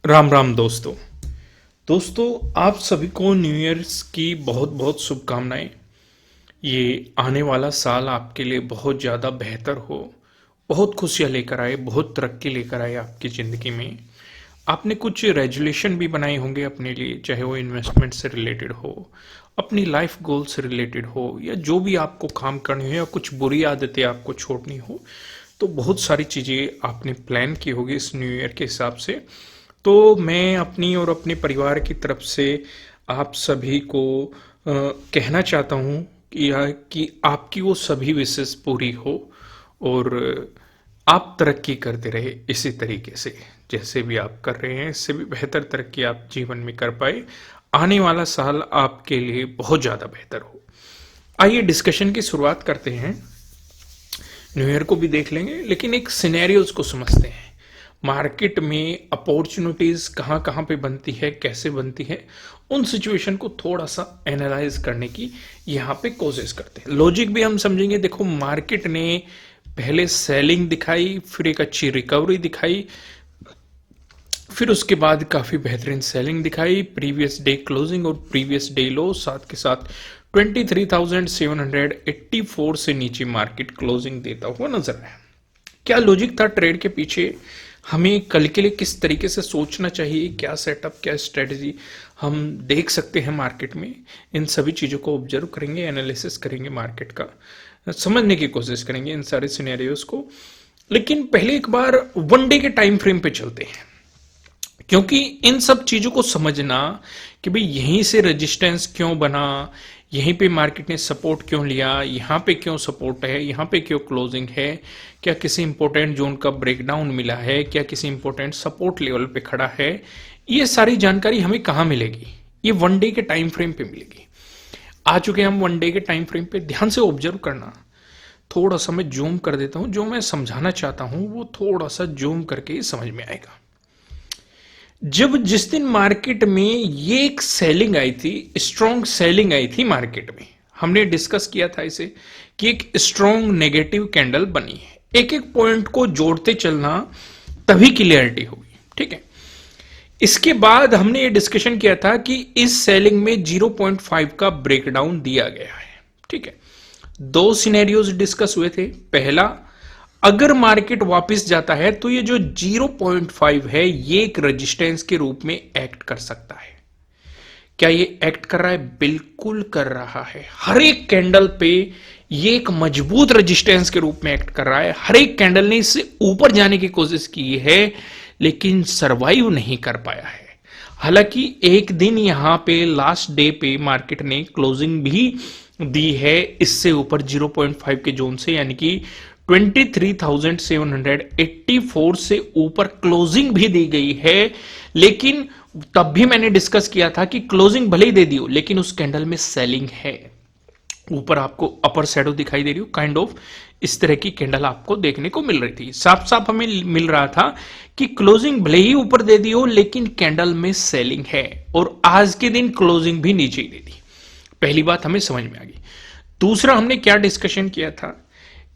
राम राम दोस्तों। आप सभी को न्यू ईयर्स की बहुत बहुत शुभकामनाएं। ये आने वाला साल आपके लिए बहुत ज़्यादा बेहतर हो, बहुत खुशियाँ लेकर आए, बहुत तरक्की लेकर आए आपकी ज़िंदगी में। आपने कुछ रेजोल्यूशन भी बनाए होंगे अपने लिए, चाहे वो इन्वेस्टमेंट से रिलेटेड हो, अपनी लाइफ गोल से रिलेटेड हो, या जो भी आपको काम करनी हो, या कुछ बुरी आदतें आपको छोड़नी हो। तो बहुत सारी चीज़ें आपने प्लान की होगी इस न्यू ईयर के हिसाब से। तो मैं अपनी और अपने परिवार की तरफ से आप सभी को कहना चाहता हूँ कि आपकी वो सभी विशेष पूरी हो और आप तरक्की करते रहे इसी तरीके से, जैसे भी आप कर रहे हैं इससे भी बेहतर तरक्की आप जीवन में कर पाए। आने वाला साल आपके लिए बहुत ज़्यादा बेहतर हो। आइए डिस्कशन की शुरुआत करते हैं। न्यू ईयर को भी देख लेंगे, लेकिन एक सिनेरियोज को समझते हैं। मार्केट में अपॉर्चुनिटीज कहाँ कहाँ पे बनती है, कैसे बनती है, उन सिचुएशन को थोड़ा सा एनालाइज करने की यहाँ पे कोशिश करते हैं। लॉजिक भी हम समझेंगे। देखो, मार्केट ने पहले सेलिंग दिखाई, फिर एक अच्छी रिकवरी दिखाई, फिर उसके बाद काफी बेहतरीन सेलिंग दिखाई, प्रीवियस डे क्लोजिंग और प्रीवियस डे लो, साथ के साथ 23,784 से नीचे मार्केट क्लोजिंग देता हुआ नजर आया। क्या लॉजिक था ट्रेड के पीछे? हमें कल के लिए किस तरीके से सोचना चाहिए, क्या सेटअप, क्या स्ट्रेटजी हम देख सकते हैं मार्केट में, इन सभी चीज़ों को ऑब्जर्व करेंगे, एनालिसिस करेंगे, मार्केट का समझने की कोशिश करेंगे इन सारे सिनेरियोज को। लेकिन पहले एक बार वन डे के टाइम फ्रेम पे चलते हैं, क्योंकि इन सब चीज़ों को समझना कि भाई यहीं से रेजिस्टेंस क्यों बना, यहीं पे मार्केट ने सपोर्ट क्यों लिया, यहाँ पे क्यों सपोर्ट है, यहाँ पे क्यों क्लोजिंग है, क्या किसी इंपॉर्टेंट जोन का ब्रेकडाउन मिला है, क्या किसी इंपॉर्टेंट सपोर्ट लेवल पे खड़ा है, ये सारी जानकारी हमें कहाँ मिलेगी? ये वन डे के टाइम फ्रेम पे मिलेगी। आ चुके हैं हम वन डे के टाइम फ्रेम पे। ध्यान से ऑब्जर्व करना। थोड़ा सा मैं जूम कर देता हूँ, जो मैं समझाना चाहता हूँ वो थोड़ा सा जूम करके ही समझ में आएगा। जिस दिन मार्केट में ये एक सेलिंग आई थी, स्ट्रॉन्ग सेलिंग आई थी मार्केट में, हमने डिस्कस किया था इसे कि एक स्ट्रॉन्ग नेगेटिव कैंडल बनी है। एक एक पॉइंट को जोड़ते चलना, तभी क्लियरिटी होगी। ठीक है। इसके बाद हमने ये डिस्कशन किया था कि इस सेलिंग में 0.5 का ब्रेकडाउन दिया गया है। ठीक है। दो सिनेरियोज डिस्कस हुए थे। पहला, अगर मार्केट वापस जाता है तो ये जो 0.5 है ये एक रेजिस्टेंस के रूप में एक्ट कर सकता है। क्या ये एक्ट कर रहा है? बिल्कुल कर रहा है। हर एक कैंडल पे ये एक मजबूत रेजिस्टेंस के रूप में एक्ट कर रहा है। हर एक कैंडल ने इससे ऊपर जाने की कोशिश की है, लेकिन सरवाइव नहीं कर पाया है। हालांकि एक दिन यहां पे लास्ट डे पे मार्केट ने क्लोजिंग भी दी है इससे ऊपर 0.5 के जोन से, यानी कि 23,784 से ऊपर क्लोजिंग भी दी गई है। लेकिन तब भी मैंने डिस्कस किया था कि क्लोजिंग भले ही दे दी हो, लेकिन उस कैंडल में सेलिंग है। ऊपर आपको अपर शैडो दिखाई दे रही हो, काइंड ऑफ इस तरह की कैंडल आपको देखने को मिल रही थी। साफ साफ हमें मिल रहा था कि क्लोजिंग भले ही ऊपर दे दी हो, लेकिन कैंडल में सेलिंग है, और आज के दिन क्लोजिंग भी नीचे ही दे दी। पहली बात हमें समझ में आ गई। दूसरा, हमने क्या डिस्कशन किया था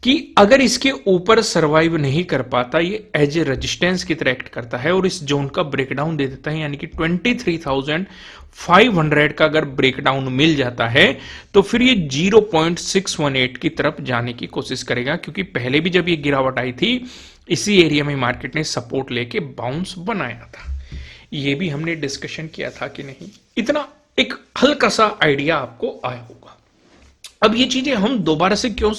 कि अगर इसके ऊपर सरवाइव नहीं कर पाता, ये एज ए रेजिस्टेंस की तरह एक्ट करता है और इस जोन का ब्रेकडाउन दे देता है, यानी कि 23,500 का अगर ब्रेकडाउन मिल जाता है तो फिर ये 0.618 की तरफ जाने की कोशिश करेगा, क्योंकि पहले भी जब ये गिरावट आई थी इसी एरिया में मार्केट ने सपोर्ट लेके बाउंस बनाया था। ये भी हमने डिस्कशन किया था कि नहीं? इतना एक हल्का सा आइडिया आपको आया होगा। अब ये चीजें हम दोबारा से क्यों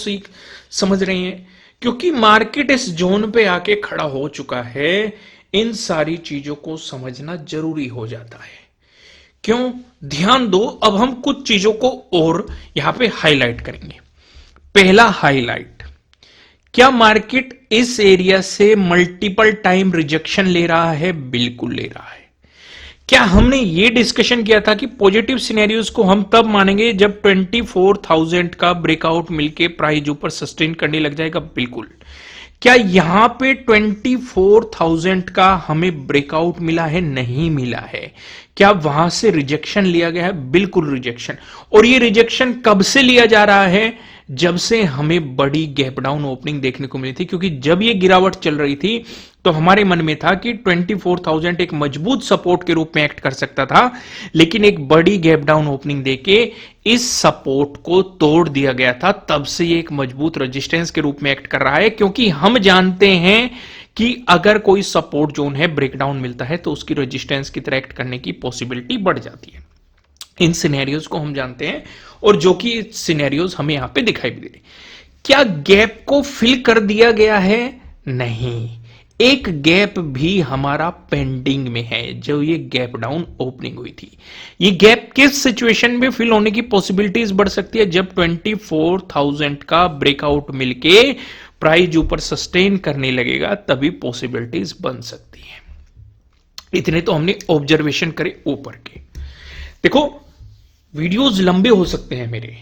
समझ रहे हैं? क्योंकि मार्केट इस जोन पे आके खड़ा हो चुका है। इन सारी चीजों को समझना जरूरी हो जाता है। क्यों? ध्यान दो, अब हम कुछ चीजों को और यहां पे हाईलाइट करेंगे। पहला हाईलाइट, क्या मार्केट इस एरिया से मल्टीपल टाइम रिजेक्शन ले रहा है? बिल्कुल ले रहा है। क्या हमने ये डिस्कशन किया था कि पॉजिटिव सिनेरियोज को हम तब मानेंगे जब 24,000 का ब्रेकआउट मिलके प्राइस ऊपर सस्टेन करने लग जाएगा? बिल्कुल। क्या यहां पे 24,000 का हमें ब्रेकआउट मिला है? नहीं मिला है। क्या वहां से रिजेक्शन लिया गया है? बिल्कुल रिजेक्शन। और ये रिजेक्शन कब से लिया जा रहा है? जब से हमें बड़ी गैप डाउन ओपनिंग देखने को मिली थी, क्योंकि जब ये गिरावट चल रही थी तो हमारे मन में था कि 24,000 एक मजबूत सपोर्ट के रूप में एक्ट कर सकता था, लेकिन एक बड़ी गैप डाउन ओपनिंग देके इस सपोर्ट को तोड़ दिया गया था। तब से ये एक मजबूत रेजिस्टेंस के रूप में एक्ट कर रहा है, क्योंकि हम जानते हैं कि अगर कोई सपोर्ट जोन है ब्रेकडाउन मिलता है तो उसकी रेजिस्टेंस की तरह एक्ट करने की पॉसिबिलिटी बढ़ जाती है। इन सिनेरियोज को हम जानते हैं, और जो कि सिनेरियोज हमें यहां पे दिखाई भी दे रही। क्या गैप को फिल कर दिया गया है? नहीं, एक गैप भी हमारा पेंडिंग में है, जो ये गैप डाउन ओपनिंग हुई थी। ये गैप किस सिचुएशन में फिल होने की पॉसिबिलिटीज बढ़ सकती है? जब 24,000 का ब्रेकआउट मिलके प्राइस ऊपर सस्टेन करने लगेगा, तभी पॉसिबिलिटीज बन सकती है। इतने तो हमने ऑब्जर्वेशन करे ऊपर के। देखो, वीडियोस लंबे हो सकते हैं मेरे,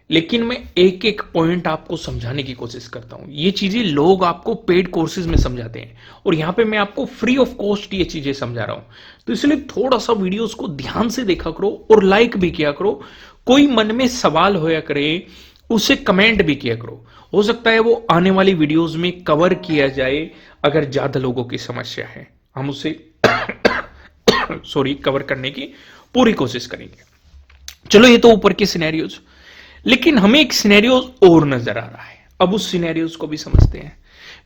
लेकिन मैं एक एक पॉइंट आपको समझाने की कोशिश करता हूं। ये चीजें लोग आपको पेड कोर्सेज में समझाते हैं, और यहां पे मैं आपको फ्री ऑफ कॉस्ट ये चीजें समझा रहा हूं। तो इसलिए थोड़ा सा वीडियोस को ध्यान से देखा करो और लाइक भी किया करो। कोई मन में सवाल होया करे, उसे कमेंट भी किया करो। हो सकता है वो आने वाली वीडियोस में कवर किया जाए। अगर ज्यादा लोगों की समस्या है, हम उसे सॉरी कवर करने की पूरी कोशिश करेंगे। चलो, ये तो ऊपर के सिनेरियोज, लेकिन हमें एक सिनेरियोज और नजर आ रहा है। अब उस सिनेरियोज को भी समझते हैं।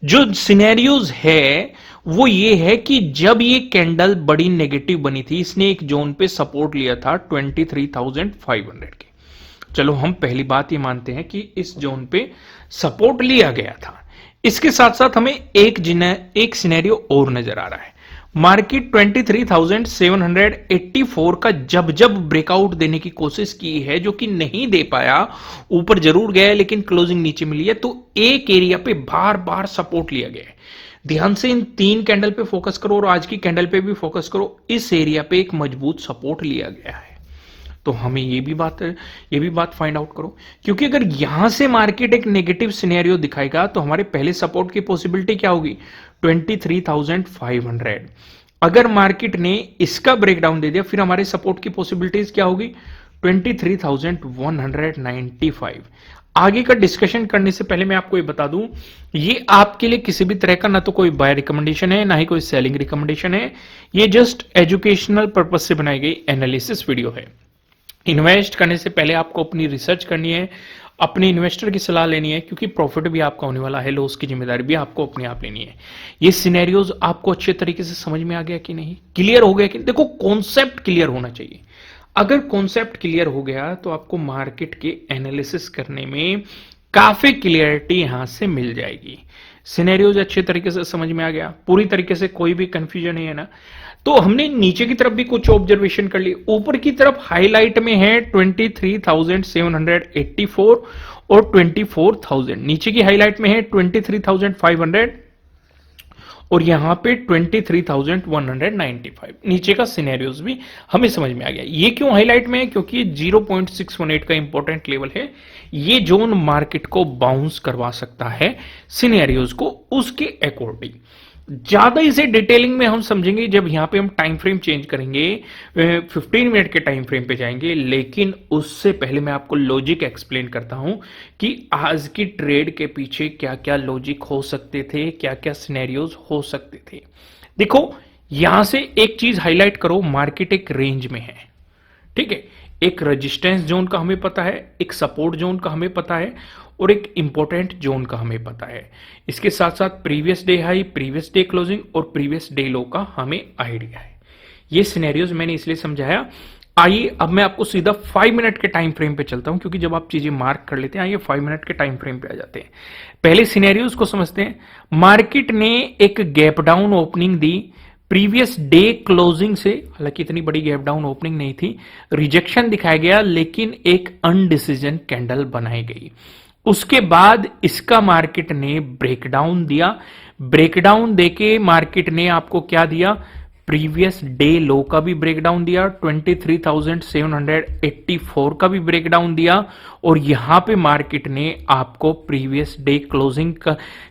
जो सिनेरियोज है वो ये है कि जब ये कैंडल बड़ी नेगेटिव बनी थी, इसने एक जोन पे सपोर्ट लिया था 23,500 के। चलो, हम पहली बात ये मानते हैं कि इस जोन पे सपोर्ट लिया गया था। इसके साथ साथ हमें एक सिनेरियो और नजर आ रहा है। मार्केट 23,784 का जब जब ब्रेकआउट देने की कोशिश की है, जो कि नहीं दे पाया, ऊपर जरूर गया है लेकिन क्लोजिंग नीचे मिली है, तो एक एरिया पे बार बार सपोर्ट लिया गया है। ध्यान से इन 3 कैंडल पे फोकस करो और आज की कैंडल पे भी फोकस करो। इस एरिया पे एक मजबूत सपोर्ट लिया गया है। तो हमें ये भी बात फाइंड आउट करो, क्योंकि अगर यहां से मार्केट एक नेगेटिव सिनेरियो दिखाएगा तो हमारे पहले सपोर्ट की पॉसिबिलिटी क्या होगी? 23,500। अगर मार्केट ने इसका ब्रेकडाउन दे दिया, फिर हमारे सपोर्ट की पॉसिबिलिटीज क्या होगी? 23,195। आगे का डिस्कशन करने से पहले मैं आपको ये बता दूं, ये आपके लिए किसी भी तरह का ना तो कोई बाय रिकमेंडेशन है, ना ही कोई सेलिंग रिकमेंडेशन है। ये जस्ट एजुकेशनल पर्पज से बनाई गई एनालिसिस वीडियो है। इन्वेस्ट करने से पहले आपको अपनी रिसर्च करनी है, अपने इन्वेस्टर की सलाह लेनी है, क्योंकि प्रॉफिट भी आपका होने वाला है, लॉस की जिम्मेदारी भी आपको अपने आप लेनी है। ये सिनेरियोज आपको अच्छे तरीके से समझ में आ गया कि नहीं? क्लियर हो गया कि नहीं? देखो, कॉन्सेप्ट क्लियर होना चाहिए। अगर कॉन्सेप्ट क्लियर हो गया तो आपको मार्केट के एनालिसिस करने में काफी क्लियरिटी यहां से मिल जाएगी। सिनेरियोज अच्छे तरीके से समझ में आ गया, पूरी तरीके से कोई भी कंफ्यूजन नहीं है ना? तो हमने नीचे की तरफ भी कुछ ऑब्जर्वेशन कर ली। ऊपर की तरफ हाईलाइट में है 23,784 और 24,000। नीचे की हाईलाइट में है 23,500 और यहां पे 23,195। नीचे का सिनेरियोज भी हमें समझ में आ गया। ये क्यों हाईलाइट में है? क्योंकि 0.618 का इंपॉर्टेंट लेवल है। ये जोन मार्केट को बाउंस करवा सकता है सिनेरियोज को उसके अकॉर्डिंग। ज्यादा इसे डिटेलिंग में हम समझेंगे जब यहां पे हम टाइम फ्रेम चेंज करेंगे, 15 मिनट के टाइम फ्रेम पे जाएंगे। लेकिन उससे पहले मैं आपको लॉजिक एक्सप्लेन करता हूं कि आज की ट्रेड के पीछे क्या क्या लॉजिक हो सकते थे, क्या क्या सिनेरियोज हो सकते थे। देखो, यहां से एक चीज हाईलाइट करो, मार्केट एक रेंज में है, ठीक है। एक रेजिस्टेंस जोन का हमें पता है, एक सपोर्ट जोन का हमें पता है, और एक इंपॉर्टेंट जोन का हमें पता है। इसके साथ साथ previous day high, previous day closing और प्रीवियस डे लो का हमें आइडिया है। ये सिनेरियोज मैंने इसलिए समझाया। आइए अब मैं आपको सीधा 5 मिनट के टाइम फ्रेम पे चलता हूं, क्योंकि जब आप चीजें मार्क कर लेते हैं, आइए 5 मिनट के टाइम फ्रेम पे आ जाते हैं। पहले सिनेरियोज को समझते हैं। मार्केट ने एक gap down opening the previous day closing से, हालांकि इतनी बड़ी गैप डाउन ओपनिंग नहीं थी, रिजेक्शन दिखाया गया, लेकिन एक अनडिसीजन कैंडल बनाई गई। उसके बाद इसका मार्केट ने ब्रेकडाउन दिया। ब्रेकडाउन देके मार्केट ने आपको क्या दिया? प्रीवियस डे लो का भी ब्रेकडाउन दिया, 23,784 का भी ब्रेकडाउन दिया, और यहां पे मार्केट ने आपको प्रीवियस डे क्लोजिंग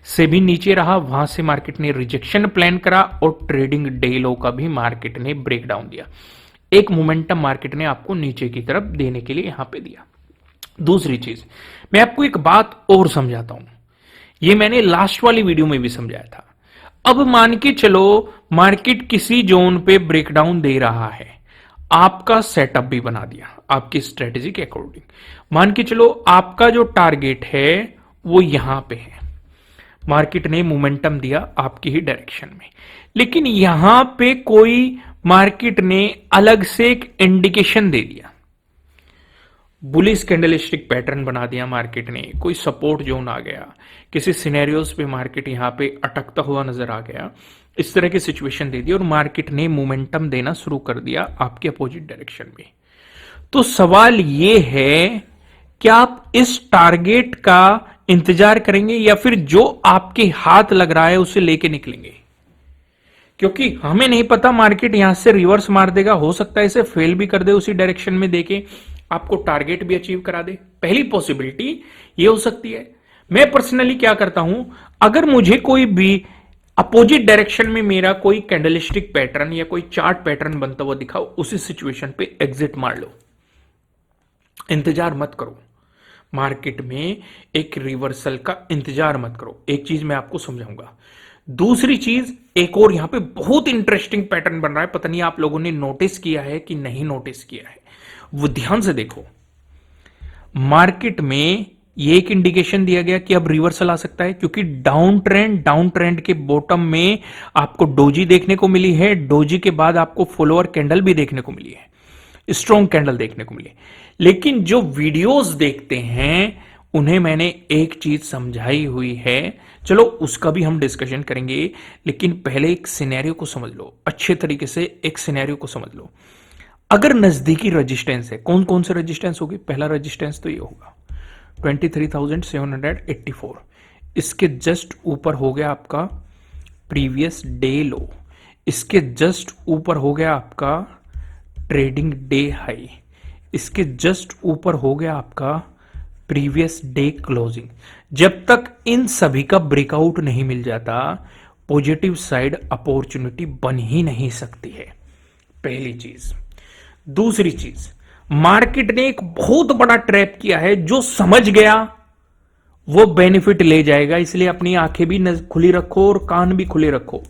से भी नीचे रहा, वहां से मार्केट ने रिजेक्शन प्लान करा, और ट्रेडिंग डे लो का भी मार्केट ने ब्रेकडाउन दिया। एक मोमेंटम मार्केट ने आपको नीचे की तरफ देने के लिए यहां पे दिया। दूसरी चीज, मैं आपको एक बात और समझाता हूं, ये मैंने लास्ट वाली वीडियो में भी समझाया था। अब मान के चलो मार्केट किसी जोन पे ब्रेकडाउन दे रहा है, आपका सेटअप भी बना दिया आपकी स्ट्रेटेजी के अकॉर्डिंग। मान के चलो आपका जो टारगेट है वो यहां पे है, मार्केट ने मोमेंटम दिया आपकी ही डायरेक्शन में, लेकिन यहां पे कोई मार्केट ने अलग से एक इंडिकेशन दे दिया, बुलिश कैंडलस्टिक पैटर्न बना दिया मार्केट ने, कोई सपोर्ट जोन आ गया, किसी सिनेरियोज पे मार्केट यहां पे अटकता हुआ नजर आ गया, इस तरह की सिचुएशन दे दी और मार्केट ने मोमेंटम देना शुरू कर दिया आपके अपोजिट डायरेक्शन में। तो सवाल यह है कि आप इस टारगेट का इंतजार करेंगे या फिर जो आपके हाथ लग रहा है उसे लेके निकलेंगे, क्योंकि हमें नहीं पता मार्केट यहां से रिवर्स मार देगा, हो सकता है इसे फेल भी कर दे, उसी डायरेक्शन में देके आपको टारगेट भी अचीव करा दे। पहली पॉसिबिलिटी ये हो सकती है। मैं पर्सनली क्या करता हूं, अगर मुझे कोई भी अपोजिट डायरेक्शन में मेरा कोई कैंडलस्टिक पैटर्न या कोई चार्ट पैटर्न बनता हुआ दिखाओ, उसी सिचुएशन पे एग्जिट मार लो, इंतजार मत करो, मार्केट में एक रिवर्सल का इंतजार मत करो। एक चीज मैं आपको समझाऊंगा। दूसरी चीज, एक और यहां पे बहुत इंटरेस्टिंग पैटर्न बन रहा है, पता नहीं आप लोगों ने नोटिस किया है कि नहीं नोटिस किया है, वो ध्यान से देखो। मार्केट में ये एक इंडिकेशन दिया गया कि अब रिवर्सल आ सकता है, क्योंकि डाउन ट्रेंड के बॉटम में आपको डोजी देखने को मिली है, डोजी के बाद आपको फॉलोअर कैंडल भी देखने को मिली है, स्ट्रॉन्ग कैंडल देखने को मिली। लेकिन जो वीडियोस देखते हैं उन्हें मैंने एक चीज समझाई हुई है, चलो उसका भी हम डिस्कशन करेंगे, लेकिन पहले एक सिनेरियो को समझ लो अच्छे तरीके से। एक सिनेरियो को समझ लो, अगर नजदीकी रेजिस्टेंस है, कौन कौन से रेजिस्टेंस होगी? पहला रेजिस्टेंस तो ये होगा 23,784, इसके जस्ट ऊपर हो गया आपका प्रीवियस डे लो, इसके जस्ट ऊपर हो गया आपका ट्रेडिंग डे हाई, इसके जस्ट ऊपर हो गया आपका प्रीवियस डे क्लोजिंग। जब तक इन सभी का ब्रेकआउट नहीं मिल जाता, पॉजिटिव साइड अपॉर्चुनिटी बन ही नहीं सकती है, पहली चीज। दूसरी चीज, मार्केट ने एक बहुत बड़ा ट्रैप किया है, जो समझ गया वो बेनिफिट ले जाएगा, इसलिए अपनी आंखें भी खुली रखो और कान भी खुले रखो।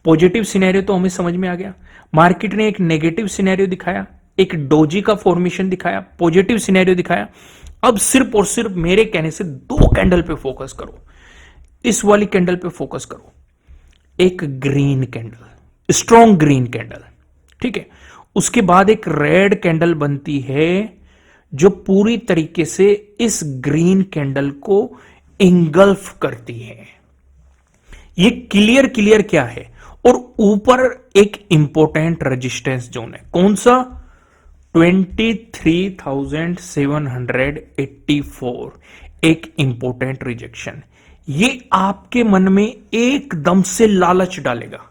पॉजिटिव सिनेरियो तो हमें समझ में आ गया, मार्केट ने एक नेगेटिव सिनेरियो दिखाया, एक डोजी का फॉर्मेशन दिखाया, पॉजिटिव सिनेरियो दिखाया। अब सिर्फ और सिर्फ मेरे कहने से दो कैंडल पे फोकस करो, इस वाली कैंडल पे फोकस करो, एक green candle, strong green candle, ठीक है। उसके बाद एक रेड कैंडल बनती है जो पूरी तरीके से इस ग्रीन कैंडल को इंगल्फ करती है। ये क्लियर क्या है? और ऊपर एक इंपॉर्टेंट रेजिस्टेंस जोन है, कौन सा? 23,784, एक इंपॉर्टेंट रिजेक्शन। ये आपके मन में एकदम से लालच डालेगा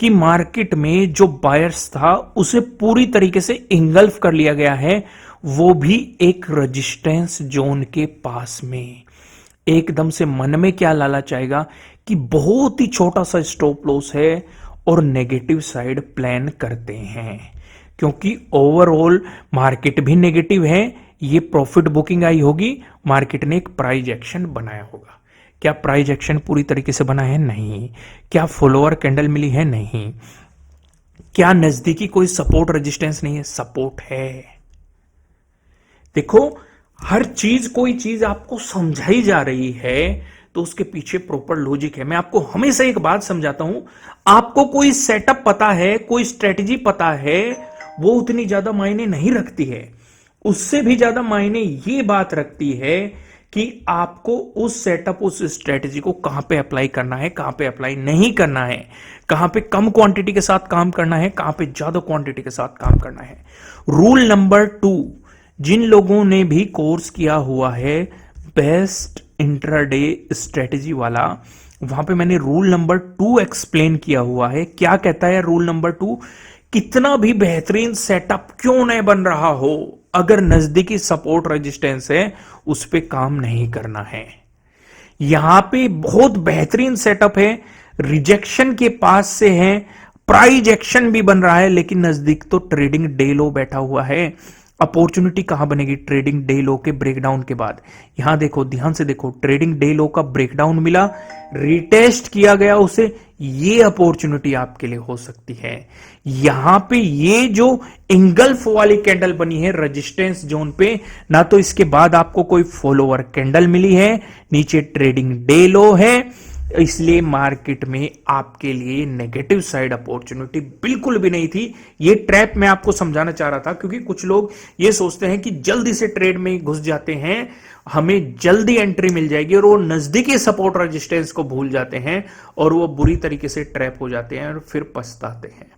कि मार्केट में जो बायर्स था उसे पूरी तरीके से इंगल्फ कर लिया गया है, वो भी एक रेजिस्टेंस जोन के पास में। एकदम से मन में क्या लालच आएगा कि बहुत ही छोटा सा स्टॉप लॉस है और नेगेटिव साइड प्लान करते हैं, क्योंकि ओवरऑल मार्केट भी नेगेटिव है। ये प्रॉफिट बुकिंग आई होगी, मार्केट ने एक प्राइस एक्शन बनाया होगा। क्या प्राइस एक्शन पूरी तरीके से बना है? नहीं। क्या फॉलोअर कैंडल मिली है? नहीं। क्या नजदीकी कोई सपोर्ट रेजिस्टेंस नहीं है? सपोर्ट है। देखो, हर चीज, कोई चीज आपको समझाई जा रही है तो उसके पीछे प्रॉपर लॉजिक है। मैं आपको हमेशा एक बात समझाता हूं, आपको कोई सेटअप पता है, कोई स्ट्रेटजी पता है, वो उतनी ज्यादा मायने नहीं रखती है। उससे भी ज्यादा मायने ये बात रखती है कि आपको उस सेटअप, उस स्ट्रेटजी को कहां पे अप्लाई करना है, कहां पे अप्लाई नहीं करना है, कहां पे कम क्वांटिटी के साथ काम करना है, कहां पे ज्यादा क्वांटिटी के साथ काम करना है। रूल नंबर 2, जिन लोगों ने भी कोर्स किया हुआ है बेस्ट इंट्राडे स्ट्रेटजी वाला, वहां पे मैंने रूल नंबर 2 एक्सप्लेन किया हुआ है। क्या कहता है रूल नंबर 2? कितना भी बेहतरीन सेटअप क्यों नहीं बन रहा हो, अगर नजदीकी सपोर्ट रेजिस्टेंस है उस पे काम नहीं करना है। यहां पे बहुत बेहतरीन सेटअप है, रिजेक्शन के पास से है, प्राइस एक्शन भी बन रहा है, लेकिन नजदीक तो ट्रेडिंग डे लो बैठा हुआ है। अपॉर्चुनिटी कहां बनेगी? ट्रेडिंग डे लो के ब्रेकडाउन के बाद। यहां देखो, ध्यान से देखो, ट्रेडिंग डे लो का ब्रेकडाउन मिला, रिटेस्ट किया गया उसे, ये अपॉर्चुनिटी आपके लिए हो सकती है। यहां पे ये जो इंगल्फ वाली कैंडल बनी है रेजिस्टेंस जोन पे, ना तो इसके बाद आपको कोई फॉलोअर कैंडल मिली है, नीचे ट्रेडिंग डे लो है, इसलिए मार्केट में आपके लिए नेगेटिव साइड अपॉर्चुनिटी बिल्कुल भी नहीं थी। ये ट्रैप मैं आपको समझाना चाह रहा था, क्योंकि कुछ लोग ये सोचते हैं कि जल्दी से ट्रेड में घुस जाते हैं, हमें जल्दी एंट्री मिल जाएगी, और वो नजदीकी सपोर्ट रेजिस्टेंस को भूल जाते हैं और वो बुरी तरीके से ट्रैप हो जाते हैं और फिर पछताते हैं।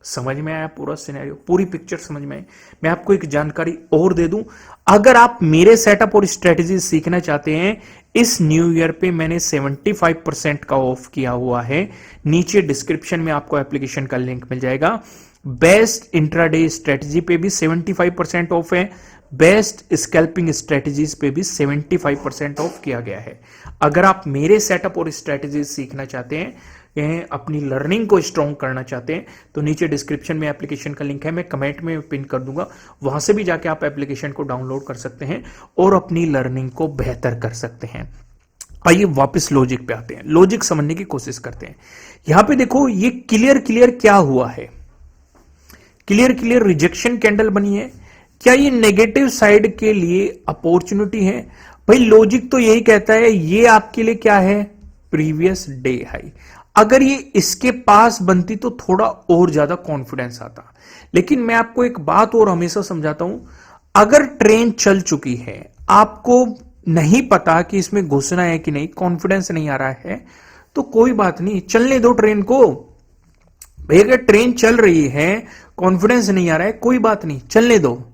समझ में आया पूरा सिनेरियो, पूरी पिक्चर समझ में आई? मैं आपको एक जानकारी और दे दूं, अगर आप मेरे सेटअप और स्ट्रेटजी सीखना चाहते हैं, इस न्यू ईयर पे मैंने 75% का ऑफ किया हुआ है। नीचे डिस्क्रिप्शन में आपको एप्लीकेशन का लिंक मिल जाएगा। बेस्ट इंट्राडे स्ट्रेटजी पे भी 75% ऑफ है, बेस्ट स्कैल्पिंग स्ट्रेटजीज पे भी 75% ऑफ किया गया है। अगर आप मेरे सेटअप और स्ट्रेटजीज सीखना चाहते हैं, अपनी लर्निंग को स्ट्रॉन्ग करना चाहते हैं, तो नीचे डिस्क्रिप्शन में एप्लीकेशन का लिंक है, मैं कमेंट में पिन कर दूंगा, वहां से भी जाके आप एप्लीकेशन को डाउनलोड कर सकते हैं और अपनी लर्निंग को बेहतर कर सकते हैं। आइए वापस लॉजिक पे आते हैं, लॉजिक समझने की कोशिश करते हैं। यहां पे देखो, ये क्लियर क्या हुआ है, क्लियर रिजेक्शन कैंडल बनी है। क्या ये नेगेटिव साइड के लिए अपॉर्चुनिटी है? भाई लॉजिक तो यही कहता है, ये आपके लिए क्या है? Previous day high. अगर ये इसके पास बनती तो थोड़ा और ज्यादा कॉन्फिडेंस आता, लेकिन मैं आपको एक बात और हमेशा समझाता हूं, अगर ट्रेन चल चुकी है, आपको नहीं पता कि इसमें घुसना है कि नहीं, कॉन्फिडेंस नहीं आ रहा है, तो कोई बात नहीं, चलने दो ट्रेन को। भाई अगर ट्रेन चल रही है, कॉन्फिडेंस नहीं आ रहा है, कोई बात नहीं, चलने दो।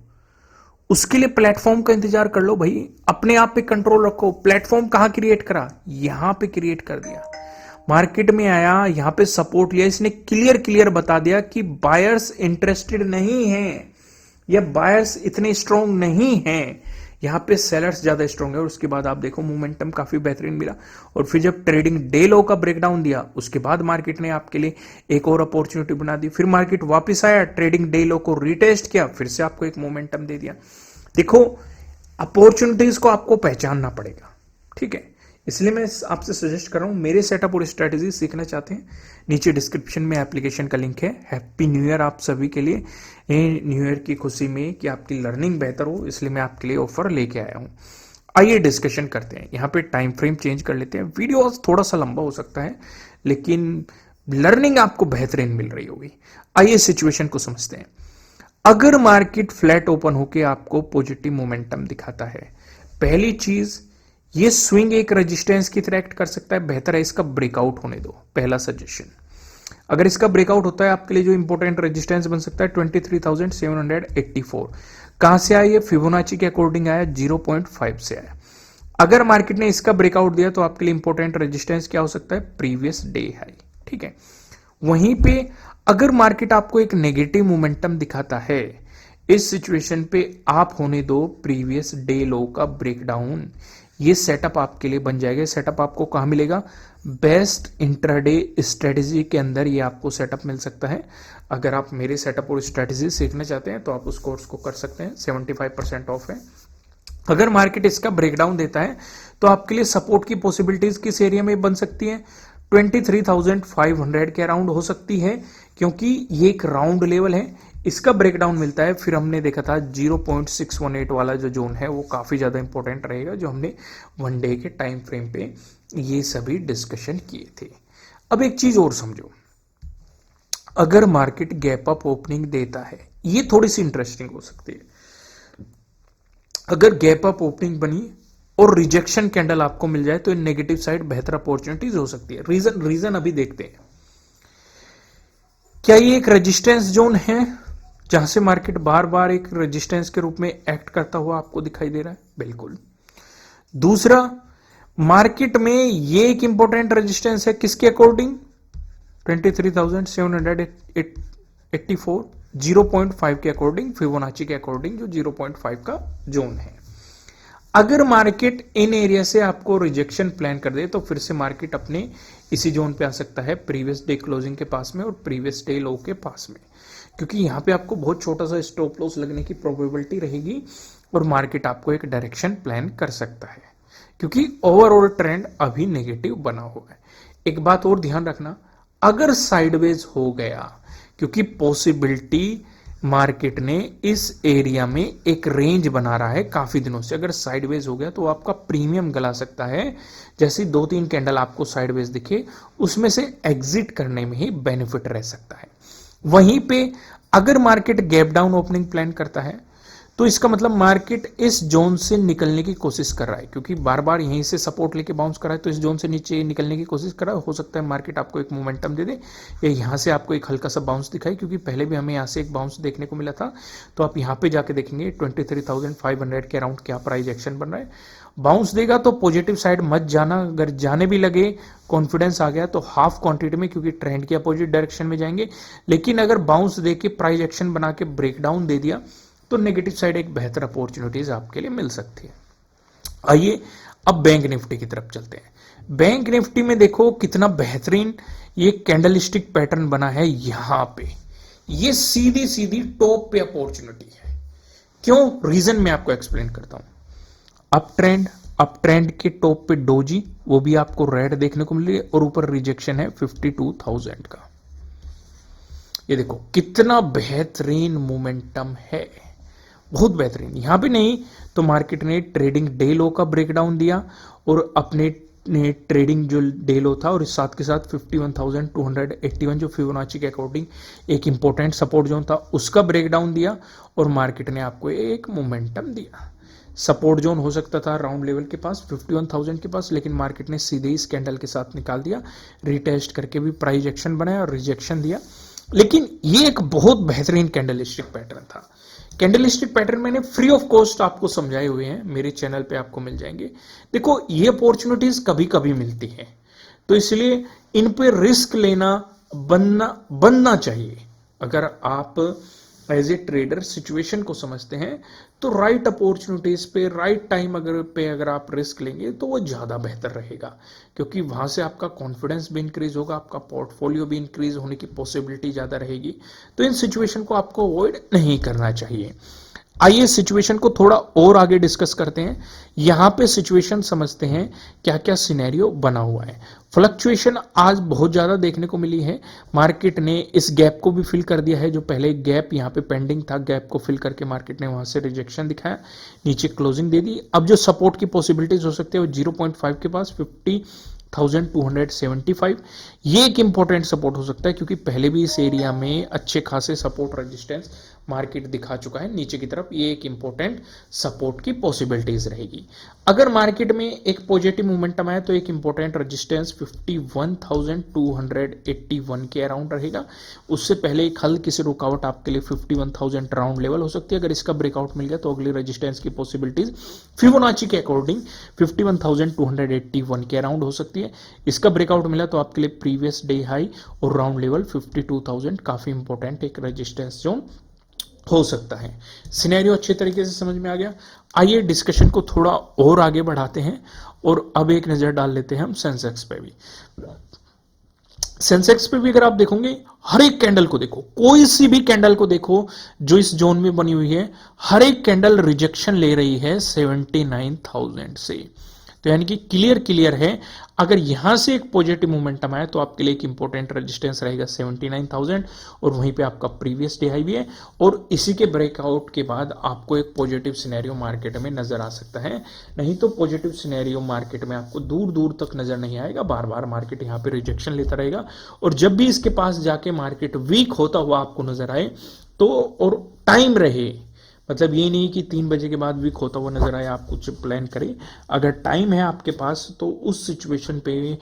उसके लिए प्लेटफॉर्म का इंतजार कर लो भाई, अपने आप पे कंट्रोल रखो। प्लेटफॉर्म कहां क्रिएट करा? यहां पे क्रिएट कर दिया, मार्केट में आया, यहां पे सपोर्ट लिया, इसने क्लियर बता दिया कि बायर्स इंटरेस्टेड नहीं है, या बायर्स इतने स्ट्रॉन्ग नहीं है, यहां पे सेलर्स ज्यादा स्ट्रॉन्ग है। और उसके बाद आप देखो मोमेंटम काफी बेहतरीन मिला, और फिर जब ट्रेडिंग डे लो का ब्रेकडाउन दिया, उसके बाद मार्केट ने आपके लिए एक और अपॉर्चुनिटी बना दी। फिर मार्केट वापस आया, ट्रेडिंग डे लो को रिटेस्ट किया, फिर से आपको एक मोमेंटम दे दिया। देखो, अपॉर्चुनिटीज को आपको पहचानना पड़ेगा, ठीक है? इसलिए मैं आपसे सजेस्ट कर रहा हूं, मेरे सेटअप और स्ट्रेटजी सीखना चाहते हैं, नीचे डिस्क्रिप्शन में एप्लीकेशन का लिंक है। हैप्पी न्यू ईयर आप सभी के लिए, न्यू ईयर की खुशी में कि आपकी लर्निंग बेहतर हो, इसलिए मैं आपके लिए ऑफर लेके आया हूं। आइए डिस्कशन करते हैं। यहाँ पे टाइम फ्रेम चेंज कर लेते हैं, वीडियो थोड़ा सा लंबा हो सकता है, लेकिन लर्निंग आपको बेहतरीन मिल रही होगी। आइए सिचुएशन को समझते हैं। अगर मार्केट फ्लैट ओपन होकर आपको पॉजिटिव मोमेंटम दिखाता है, पहली चीज, ये स्विंग एक रेजिस्टेंस की तरह एक्ट कर सकता है, बेहतर है इसका ब्रेकआउट होने दो, पहला सजेशन। अगर इसका ब्रेकआउट होता है, आपके लिए जो इंपॉर्टेंट रेजिस्टेंस बन सकता है 23,784। कहां से आया? ये फिबोनाची के अकॉर्डिंग आया, 0.5 से आया। अगर मार्केट ने इसका ब्रेकआउट दिया तो आपके लिए इंपॉर्टेंट रेजिस्टेंस क्या हो सकता है? प्रीवियस डे हाई, ठीक है? वहीं पे अगर मार्केट आपको एक नेगेटिव मोमेंटम दिखाता है, इस सिचुएशन पे आप होने दो प्रीवियस डे लो का ब्रेकडाउन। ये सेटअप आपके लिए बन जाएगा। सेटअप आपको कहां मिलेगा? बेस्ट इंट्राडे स्ट्रेटजी के अंदर ये आपको सेटअप मिल सकता है। अगर आप मेरे सेटअप और स्ट्रेटजी सीखना चाहते हैं तो आप उस कोर्स को कर सकते हैं, 75% ऑफ है। अगर मार्केट इसका ब्रेकडाउन देता है तो आपके लिए सपोर्ट की पॉसिबिलिटीज किस एरिया में बन सकती है? 23,500 के अराउंड हो सकती है, क्योंकि ये एक राउंड लेवल है। इसका ब्रेकडाउन मिलता है, फिर हमने देखा था 0.618 वाला जो जोन है वो काफी ज्यादा इंपॉर्टेंट रहेगा, जो हमने वन डे के टाइम फ्रेम पे ये सभी डिस्कशन किए थे। अब एक चीज और समझो, अगर मार्केट गैप अप ओपनिंग देता है, ये थोड़ी सी इंटरेस्टिंग हो सकती है। अगर गैप अप ओपनिंग बनी और रिजेक्शन कैंडल आपको मिल जाए तो नेगेटिव साइड बेहतर अपॉर्चुनिटीज हो सकती है। रीजन अभी देखते हैं। क्या ये एक रेजिस्टेंस जोन है जहां से मार्केट बार बार एक रेजिस्टेंस के रूप में एक्ट करता हुआ आपको दिखाई दे रहा है? बिल्कुल। दूसरा, मार्केट में ये एक इंपॉर्टेंट रेजिस्टेंस है, किसके अकॉर्डिंग? 23,784, 0.5 के अकॉर्डिंग, फिबोनाची के अकॉर्डिंग, जो 0.5 का जोन है। अगर मार्केट इन एरिया से आपको रिजेक्शन प्लान कर दे तो फिर से मार्केट अपने इसी जोन पे आ सकता है, प्रीवियस डे क्लोजिंग के पास में और प्रीवियस डे लो के पास में। क्योंकि यहाँ पे आपको बहुत छोटा सा स्टॉप लॉस लगने की प्रोबेबिलिटी रहेगी और मार्केट आपको एक डायरेक्शन प्लान कर सकता है, क्योंकि ओवरऑल ट्रेंड अभी नेगेटिव बना हुआ है। एक बात और ध्यान रखना, अगर साइडवेज हो गया, क्योंकि पॉसिबिलिटी मार्केट ने इस एरिया में एक रेंज बना रहा है काफी दिनों से, अगर साइडवेज हो गया तो आपका प्रीमियम गला सकता है। जैसे 2-3 कैंडल आपको साइडवेज दिखे, उसमें से एग्जिट करने में ही बेनिफिट रह सकता है। वहीं पे अगर market gap down opening plan करता है तो इसका मतलब मार्केट इस जोन से निकलने की कोशिश कर रहा है, क्योंकि बार बार यहीं से सपोर्ट लेके बाउंस कर रहा है, तो इस जोन से नीचे निकलने की कोशिश कर रहा है। हो सकता है मार्केट आपको एक मोमेंटम दे दे या यहाँ से आपको एक हल्का सा बाउंस दिखाए, क्योंकि पहले भी हमें यहाँ से एक बाउंस देखने को मिला था। तो आप यहाँ पे जाके देखेंगे 23,500 के अराउंड क्या प्राइस एक्शन बन रहा है। बाउंस देगा तो पॉजिटिव साइड मत जाना, अगर जाने भी लगे कॉन्फिडेंस आ गया तो हाफ क्वांटिटी में, क्योंकि ट्रेंड के अपोजिट डायरेक्शन में जाएंगे। लेकिन अगर बाउंस दे के प्राइस एक्शन बना के ब्रेकडाउन दे दिया तो नेगेटिव साइड एक बेहतर अपॉर्चुनिटीज आपके लिए मिल सकती है। आइए अब बैंक निफ्टी की तरफ चलते हैं। बैंक निफ्टी में देखो कितना बेहतरीन ये कैंडलस्टिक पैटर्न बना है। यहां पे ये सीधी सीधी टॉप पे अपॉर्चुनिटी है। क्यों, रीजन मैं आपको एक्सप्लेन करता हूं। अप ट्रेंड के टॉप पे डोजी, वो भी आपको रेड देखने को मिल रही है और ऊपर रिजेक्शन है 52,000 का। ये देखो कितना बेहतरीन मोमेंटम है, बहुत बेहतरीन। यहां भी नहीं तो मार्केट ने ट्रेडिंग डे लो का ब्रेकडाउन दिया और अपने ट्रेडिंग जो डे लो था और इस साथ के साथ 51,281 जो फिबोनाची के अकॉर्डिंग एक इंपॉर्टेंट सपोर्ट जोन था उसका ब्रेकडाउन दिया और मार्केट ने आपको एक मोमेंटम दिया। सपोर्ट जोन हो सकता था राउंड लेवल के पास 51,000 के पास, लेकिन मार्केट ने सीधे इस कैंडल के साथ निकाल दिया। रिटेस्ट करके भी प्राइस एक्शन बनाया और रिजेक्शन दिया। लेकिन ये एक बहुत बेहतरीन कैंडलस्टिक पैटर्न था। कैंडलस्टिक पैटर्न मैंने फ्री ऑफ कॉस्ट आपको समझाए हुए हैं, मेरे चैनल पे आपको मिल जाएंगे। देखो ये अपॉर्चुनिटीज कभी कभी मिलती है, तो इसलिए इन पे रिस्क लेना बनना चाहिए। अगर आप एज ए ट्रेडर सिचुएशन को समझते हैं तो राइट अपॉर्चुनिटीज पे राइट टाइम अगर आप रिस्क लेंगे तो वो ज्यादा बेहतर रहेगा, क्योंकि वहां से आपका कॉन्फिडेंस भी इंक्रीज होगा, आपका पोर्टफोलियो भी इंक्रीज होने की पॉसिबिलिटी ज्यादा रहेगी। तो इन सिचुएशन को आपको अवॉइड नहीं करना चाहिए। आइए सिचुएशन को थोड़ा और आगे डिस्कस करते हैं। यहां पे सिचुएशन समझते हैं क्या क्या सिनेरियो बना हुआ है। फ्लक्चुएशन आज बहुत ज्यादा देखने को मिली है। मार्केट ने इस गैप को भी फिल कर दिया है, जो पहले गैप यहां पे पेंडिंग था, गैप को फिल करके मार्केट ने वहां से रिजेक्शन दिखाया, नीचे क्लोजिंग दे दी। अब जो सपोर्ट की पॉसिबिलिटीज हो सकती है वो 0.5 के पास 50,275, ये एक इंपॉर्टेंट सपोर्ट हो सकता है, क्योंकि पहले भी इस एरिया में अच्छे खासे सपोर्ट रेजिस्टेंस मार्केट दिखा चुका है नीचे की तरफ। ये एक इंपॉर्टेंट सपोर्ट की पॉसिबिलिटीज रहेगी। अगर मार्केट में एक पॉजिटिव मोमेंटम आए तो एक इंपॉर्टेंट रेजिस्टेंस 51,281 के अराउंड रहेगा। उससे पहले एक हल्की सी रुकावट आपके लिए 51,000 राउंड लेवल हो सकती है। अगर इसका ब्रेकआउट मिल गया तो अगली रेजिस्टेंस की पॉसिबिलिटीज फिबोनाची के अकॉर्डिंग 51,281 के अराउंड हो सकती है। इसका ब्रेकआउट मिला तो आपके लिए प्रीवियस डे हाई और राउंड लेवल 52,000 काफी इंपॉर्टेंट एक रेजिस्टेंस जोन हो सकता है। सिनेरियो अच्छे तरीके से समझ में आ गया। आइए डिस्कशन को थोड़ा और आगे बढ़ाते हैं और अब एक नजर डाल लेते हैं हम सेंसेक्स पे भी। सेंसेक्स पे भी अगर आप देखोगे, हर एक कैंडल को देखो, कोई सी भी कैंडल को देखो जो इस जोन में बनी हुई है, हर एक कैंडल रिजेक्शन ले रही है 79,000 से। तो यानी कि क्लियर है, अगर यहां से एक पॉजिटिव मोमेंटम आए तो आपके लिए एक इंपॉर्टेंट रेजिस्टेंस रहेगा 79,000 और वहीं पे आपका प्रीवियस डे हाई भी है। और इसी के ब्रेकआउट के बाद आपको एक पॉजिटिव सिनेरियो मार्केट में नजर आ सकता है। नहीं तो पॉजिटिव सिनेरियो मार्केट में आपको दूर दूर तक नजर नहीं आएगा, बार बार मार्केट यहाँ पे रिजेक्शन लेता रहेगा। और जब भी इसके पास जाके मार्केट वीक होता हुआ आपको नजर आए तो, और टाइम रहे, मतलब ये नहीं कि 3 बजे के बाद वीक होता हुआ नजर आए, आप कुछ प्लान करें। अगर टाइम है आपके पास तो उस सिचुएशन पे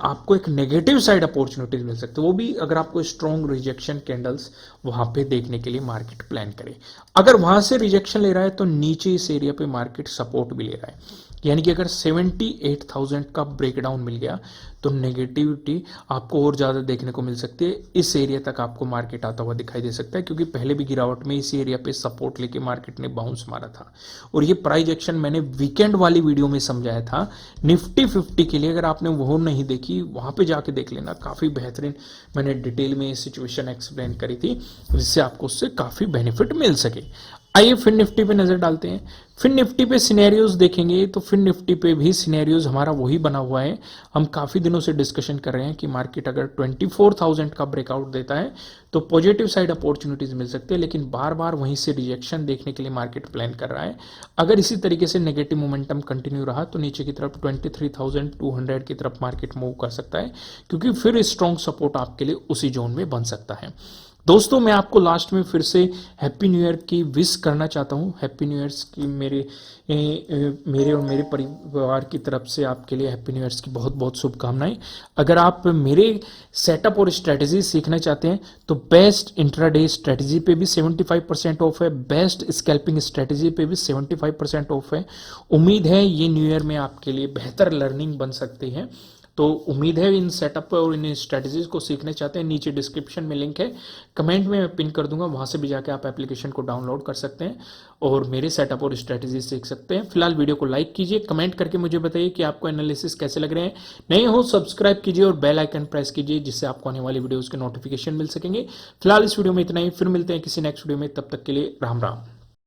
आपको एक नेगेटिव साइड अपॉर्चुनिटीज मिल सकती है, वो भी अगर आपको स्ट्रॉन्ग रिजेक्शन कैंडल्स वहां पे देखने के लिए मार्केट प्लान करे। अगर वहां से रिजेक्शन ले रहा है तो नीचे इस एरिया पे मार्केट सपोर्ट भी ले रहा है। यानी कि अगर 78,000 का ब्रेकडाउन मिल गया तो नेगेटिविटी आपको और ज़्यादा देखने को मिल सकती है। इस एरिया तक आपको मार्केट आता हुआ दिखाई दे सकता है, क्योंकि पहले भी गिरावट में इस एरिया पे सपोर्ट लेके मार्केट ने बाउंस मारा था। और ये प्राइस एक्शन मैंने वीकेंड वाली वीडियो में समझाया था निफ्टी 50 के लिए। अगर आपने वो नहीं देखी, वहां पे जाके देख लेना, काफ़ी बेहतरीन मैंने डिटेल में सिचुएशन एक्सप्लेन करी थी, जिससे आपको उससे काफ़ी बेनिफिट मिल सके। आइए फिर निफ्टी पे नजर डालते हैं। फिर निफ्टी पे सिनेरियोज देखेंगे तो फिर निफ्टी पे भी सिनेरियोज हमारा वही बना हुआ है। हम काफी दिनों से डिस्कशन कर रहे हैं कि मार्केट अगर 24,000 का ब्रेकआउट देता है तो पॉजिटिव साइड अपॉर्चुनिटीज मिल सकती है, लेकिन बार बार वहीं से रिजेक्शन देखने के लिए मार्केट प्लान कर रहा है। अगर इसी तरीके से नेगेटिव मोमेंटम कंटिन्यू रहा तो नीचे की तरफ 23,200 की तरफ मार्केट मूव कर सकता है, क्योंकि फिर स्ट्रॉन्ग सपोर्ट आपके लिए उसी जोन में बन सकता है। दोस्तों, मैं आपको लास्ट में फिर से हैप्पी न्यू ईयर की विश करना चाहता हूँ। हैप्पी न्यू ईयर्स की मेरे और मेरे परिवार की तरफ से आपके लिए हैप्पी न्यू ईयर्स की बहुत बहुत शुभकामनाएं। अगर आप मेरे सेटअप और स्ट्रेटजी सीखना चाहते हैं तो बेस्ट इंट्राडे स्ट्रेटजी पे भी 75% ऑफ है, बेस्ट स्कैल्पिंग स्ट्रेटजी पे भी 75% ऑफ है। उम्मीद है ये न्यू ईयर में आपके लिए बेहतर लर्निंग बन सकती है। तो उम्मीद है इन सेटअप और इन स्ट्रेटजीज को सीखने चाहते हैं, नीचे डिस्क्रिप्शन में लिंक है, कमेंट में मैं पिन कर दूंगा, वहां से भी जाके आप एप्लीकेशन को डाउनलोड कर सकते हैं और मेरे सेटअप और स्ट्रेटजी सीख सकते हैं। फिलहाल वीडियो को लाइक कीजिए, कमेंट करके मुझे बताइए कि आपको एनालिसिस कैसे लग रहे हैं। नए हो सब्सक्राइब कीजिए और बेल आइकन प्रेस कीजिए, जिससे आपको आने वाली वीडियोज के नोटिफिकेशन मिल सकेंगे। फिलहाल इस वीडियो में इतना ही, फिर मिलते हैं किसी नेक्स्ट वीडियो में, तब तक के लिए राम राम।